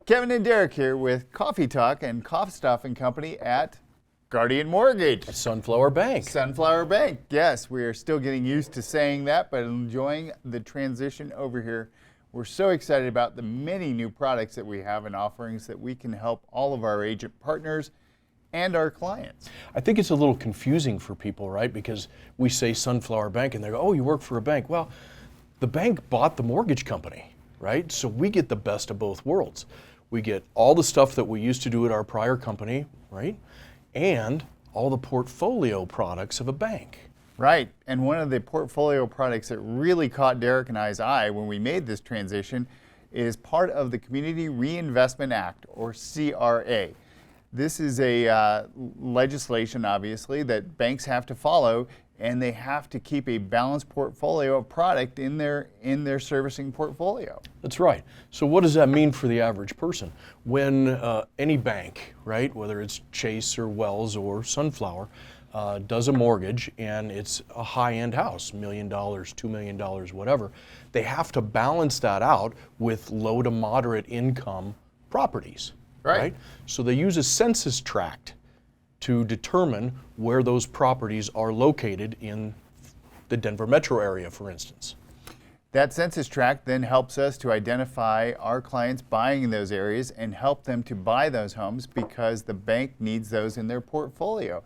Kevin and Derek here with Coffee Talk and Kostoff and Company at Guardian Mortgage. Sunflower Bank. Sunflower Bank. Yes, we are still getting used to saying that, but enjoying the transition over here. We're so excited about the many new products that we have and offerings that we can help all of our agent partners and our clients. I think it's a little confusing for people, right? Because we say Sunflower Bank and they go, oh, you work for a bank. Well, the bank bought the mortgage company, right? So we get the best of both worlds. We get all the stuff that we used to do at our prior company, right? And all the portfolio products of a bank. Right, and one of the portfolio products that really caught Derek and I's eye when we made this transition is part of the Community Reinvestment Act, or CRA. This is a legislation, obviously, that banks have to follow, and they have to keep a balanced portfolio of product in their servicing portfolio. That's right. So what does that mean for the average person? When any bank, right, whether it's Chase or Wells or Sunflower, does a mortgage and it's a high-end house, $1 million, $2 million, whatever, they have to balance that out with low to moderate income properties, right? So they use a census tract to determine where those properties are located in the Denver metro area, for instance. That census tract then helps us to identify our clients buying in those areas and help them to buy those homes because the bank needs those in their portfolio.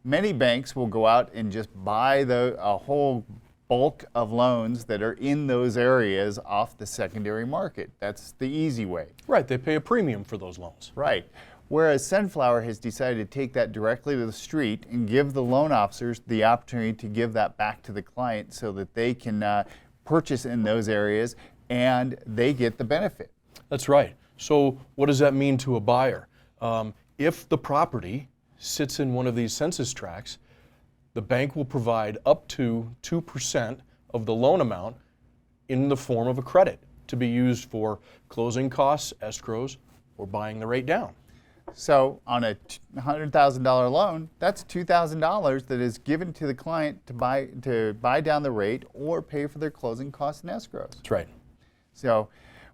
Many banks will go out and just buy a whole bulk of loans that are in those areas off the secondary market. That's the easy way. Right, they pay a premium for those loans. Right. Whereas Sunflower has decided to take that directly to the street and give the loan officers the opportunity to give that back to the client so that they can purchase in those areas and they get the benefit. That's right. So what does that mean to a buyer? If the property sits in one of these census tracts, the bank will provide up to 2% of the loan amount in the form of a credit to be used for closing costs, escrows, or buying the rate down. So on a $100,000 loan, that's $2,000 that is given to the client to buy down the rate or pay for their closing costs and escrows. That's right. So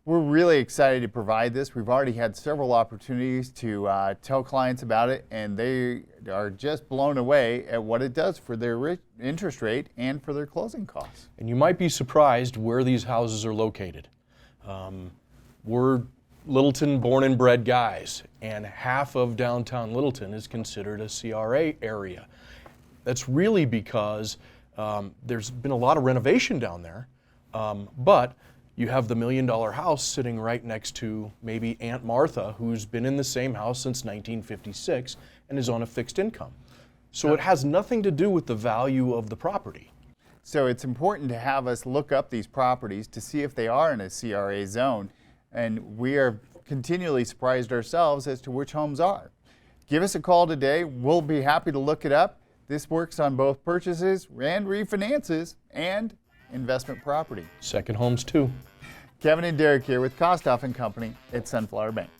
we're really excited to provide this. We've already had several opportunities to tell clients about it, and they are just blown away at what it does for their interest rate and for their closing costs. And you might be surprised where these houses are located. We're Littleton born and bred guys, and half of downtown Littleton is considered a CRA area. That's really because there's been a lot of renovation down there, but you have the $1 million house sitting right next to maybe Aunt Martha, who's been in the same house since 1956 and is on a fixed income. So it has nothing to do with the value of the property. So it's important to have us look up these properties to see if they are in a CRA zone. And we are continually surprised ourselves as to which homes are. Give us a call today. We'll be happy to look it up. This works on both purchases and refinances and investment property. Second homes too. Kevin and Derek here with Kostoff and Company at Sunflower Bank.